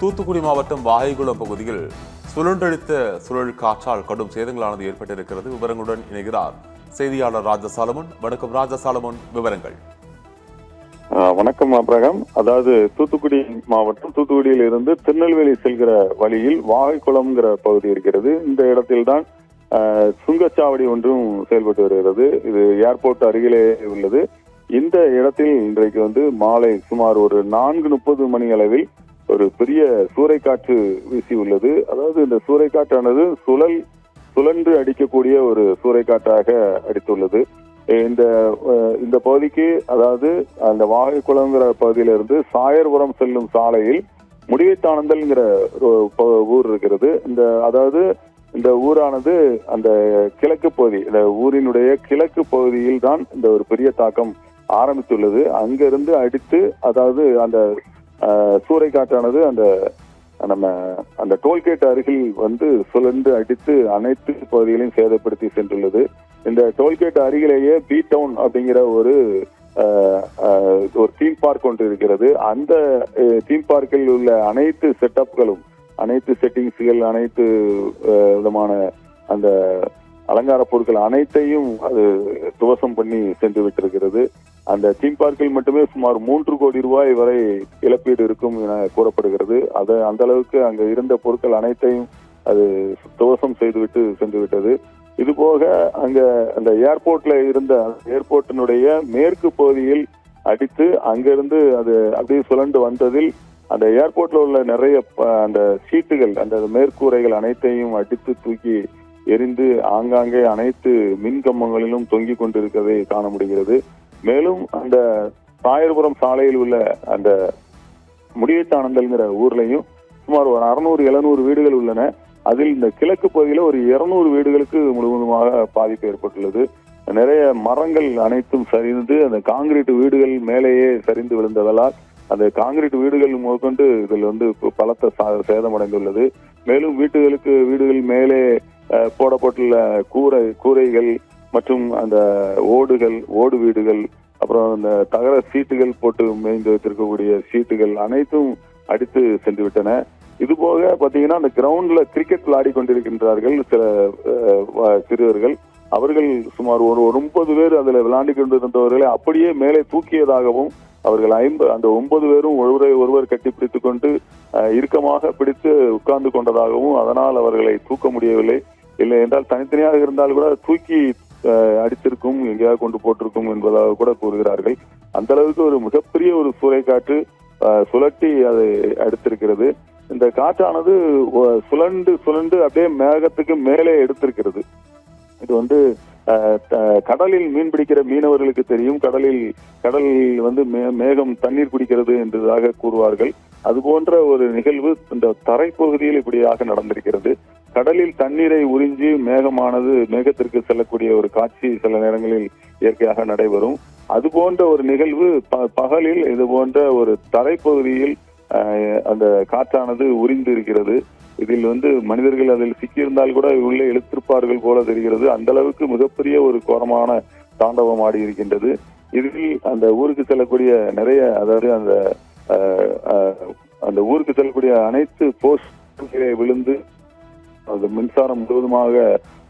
தூத்துக்குடி மாவட்டம் வாகைக்குளம் பகுதியில் சுழன்றடித்த சுழல் காற்றால் கடும் சேதங்களானது ஏற்பட்டிருக்கிறது. விவரங்களுடன் இணைகிறார் செய்தியாளர் ராஜசாலமன். வணக்கம் ராஜசாலமன், விவரங்கள். வணக்கம் அப்ரகம். அதாவது தூத்துக்குடி மாவட்டம் தூத்துக்குடியில் இருந்து திருநெல்வேலி செல்கிற வழியில் வாகைக்குளம்ங்கிற பகுதி இருக்கிறது. இந்த இடத்தில்தான் சுங்கச்சாவடி ஒன்றும் செயல்பட்டு வருகிறது. இது ஏர்போர்ட் அருகிலே உள்ளது. இந்த இடத்தில் இன்றைக்கு மாலை சுமார் ஒரு 4:30 மணி அளவில் ஒரு பெரிய சூறைக்காற்று வீசி உள்ளது. அதாவது இந்த சூறைக்காற்றானது சுழன்று அடிக்கக்கூடிய ஒரு சூறைக்காற்றாக அடித்துள்ளது. இந்த பகுதிக்கு, அதாவது அந்த வாகைக்குளம்ங்கிற பகுதியிலிருந்து சாயர்புரம் செல்லும் சாலையில் முடிவைத்தானந்தல்ங்கிற ஊர் இருக்கிறது. இந்த ஊரானது அந்த கிழக்கு பகுதி, இந்த ஊரினுடைய கிழக்கு பகுதியில் தான் இந்த ஒரு பெரிய தாக்கம் ஆரம்பித்துள்ளது. அங்கிருந்து அடித்து, அதாவது அந்த சூறைக்காற்றானது அந்த டோல்கேட் அருகில் சுழன்று அடித்து அனைத்து பகுதிகளையும் சேதப்படுத்தி சென்றுள்ளது. இந்த டோல்கேட் அருகிலேயே பி டவுன் அப்படிங்கிற ஒரு தீம் பார்க் ஒன்று இருக்கிறது. அந்த தீம் பார்க்கில் உள்ள அனைத்து செட்டப்களும், அனைத்து செட்டிங்ஸ்கள், அனைத்து விதமான அந்த அலங்கார பொருட்கள் அனைத்தையும் அது துவசம் பண்ணி சென்று விட்டிருக்கிறது. அந்த தீம் பார்க்கில் மட்டுமே சுமார் 3 கோடி ரூபாய் வரை இழப்பீடு இருக்கும் என கூறப்படுகிறது. அந்த அளவுக்கு அங்க இருந்த பொருட்கள் அனைத்தையும் அது துவசம் செய்துவிட்டு சென்று விட்டது. இது போக அங்க அந்த ஏர்போர்ட்ல இருந்த ஏர்போர்ட்டினுடைய மேற்கு பகுதியில் அடித்து அங்கிருந்து அது அப்படியே சுழண்டு வந்ததில் அந்த ஏர்போர்ட்ல உள்ள நிறைய அந்த சீட்டுகள், அந்த மேற்கூரைகள் அனைத்தையும் அடித்து தூக்கி எரிந்து ஆங்காங்கே அனைத்து மின் கம்பங்களிலும் தொங்கிக் கொண்டிருக்கிறதை காண முடிகிறது. மேலும் அந்த சாயர்புரம் சாலையில் உள்ள அந்த முடிவைத்தானந்தல்ங்கிற ஊர்லையும் சுமார் ஒரு 600-700 வீடுகள் உள்ளன. அதில் இந்த கிழக்கு பகுதியில ஒரு 200 வீடுகளுக்கு முழுவதுமாக பாதிப்பு ஏற்பட்டுள்ளது. நிறைய மரங்கள் அனைத்தும் சரிந்து அந்த காங்கிரீட் வீடுகள் மேலேயே சரிந்து விழுந்ததால் அந்த காங்கிரீட் வீடுகள் முதற்கொண்டு இதில் பலத்த சேதமடைந்துள்ளது. மேலும் வீடுகள் மேலே போடப்பட்டுள்ள கூரைகள் மற்றும் அந்த ஓடு வீடுகள், அப்புறம் அந்த தகர சீட்டுகள் போட்டு மேய்ந்து வைத்திருக்கக்கூடிய சீட்டுகள் அனைத்தும் அடித்து சென்று விட்டன. இது போக பாத்தீங்கன்னா அந்த கிரவுண்ட்ல கிரிக்கெட் விளையாடி கொண்டிருக்கின்றார்கள் சில சிறுவர்கள். அவர்கள் சுமார் ஒரு 9 பேர் அதுல விளையாடி கொண்டிருந்தவர்களை அப்படியே மேலே தூக்கியதாகவும், அவர்கள் அந்த 9 பேரும் ஒருவர் கட்டி பிடித்துக் கொண்டு இறுக்கமாக பிடித்து உட்கார்ந்து கொண்டதாகவும், அதனால் அவர்களை தூக்க முடியவில்லை. இல்லை என்றால் தனித்தனியாக இருந்தால் கூட தூக்கி அடித்திருக்கும், எங்கேயாவது கொண்டு போட்டிருக்கும் என்பதாக கூட கூறுகிறார்கள். அந்த அளவுக்கு ஒரு மிகப்பெரிய ஒரு சூறைக்காற்று சுழட்டி அதை அடித்திருக்கிறது. இந்த காற்றானது சுழண்டு அப்படியே மேகத்துக்கு மேலே எடுத்திருக்கிறது. இது கடலில் மீன் பிடிக்கிற மீனவர்களுக்கு தெரியும். கடலில் மேகம் தண்ணீர் குடிக்கிறது என்றதாக கூறுவார்கள். அது போன்ற ஒரு நிகழ்வு இந்த தரைப்பகுதியில் இப்படியாக நடந்திருக்கிறது. கடலில் தண்ணீரை உறிஞ்சி மேகத்திற்கு செல்லக்கூடிய ஒரு காட்சி சில நேரங்களில் இயற்கையாக நடைபெறும். அது போன்ற ஒரு நிகழ்வு பகலில் இது போன்ற ஒரு தரைப்பகுதியில் அந்த காற்றானது உறிந்து இருக்கிறது. இதில் மனிதர்கள் அதில் சிக்கியிருந்தால் கூட உள்ளே இழுத்திருப்பார்கள் போல தெரிகிறது. அந்த அளவுக்கு மிகப்பெரிய ஒரு கோரமான தாண்டவம் ஆடி இருக்கின்றது. இதில் அந்த ஊருக்கு செல்லக்கூடிய நிறைய, அதாவது அந்த ஊருக்கு செல்லக்கூடிய அனைத்து போஸ்ட் விழுந்து அந்த மின்சாரம் முழுவதுமாக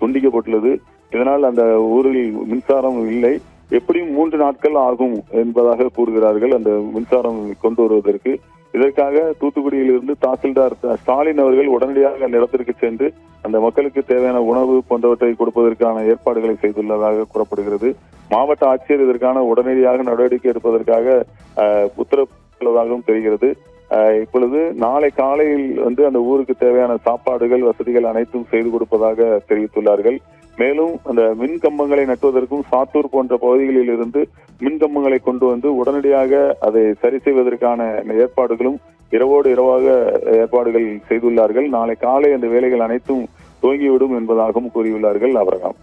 துண்டிக்கப்பட்டுள்ளது. இதனால் அந்த ஊரில் மின்சாரம் இல்லை. எப்படியும் 3 நாட்கள் ஆகும் என்பதாக கூறுகிறார்கள் அந்த மின்சாரம் கொண்டு வருவதற்கு. இதற்காக தூத்துக்குடியில் இருந்து தாசில்தார் ஸ்டாலின் அவர்கள் உடனடியாக நிலத்திற்கு சென்று அந்த மக்களுக்கு தேவையான உணவு போன்றவற்றை கொடுப்பதற்கான ஏற்பாடுகளை செய்துள்ளதாக கூறப்படுகிறது. மாவட்ட ஆட்சியர் இதற்கான உடனடியாக நடவடிக்கை எடுப்பதற்காக உத்தரவிட்டுள்ளதாகவும் தெரிகிறது. இப்பொழுது நாளை காலையில் அந்த ஊருக்கு தேவையான சாப்பாடுகள், வசதிகள் அனைத்தும் செய்து கொடுப்பதாக தெரிவித்துள்ளார்கள். மேலும் அந்த மின் கம்பங்களை நட்டுவதற்கும் சாத்தூர் போன்ற பகுதிகளில் இருந்து மின் கம்பங்களை கொண்டு உடனடியாக அதை சரி செய்வதற்கான ஏற்பாடுகளும் இரவோடு இரவாக ஏற்பாடுகள் செய்துள்ளார்கள். நாளை காலை அந்த வேலைகள் அனைத்தும் துவங்கிவிடும் என்பதாகவும் கூறியுள்ளார்கள். அவரகம்.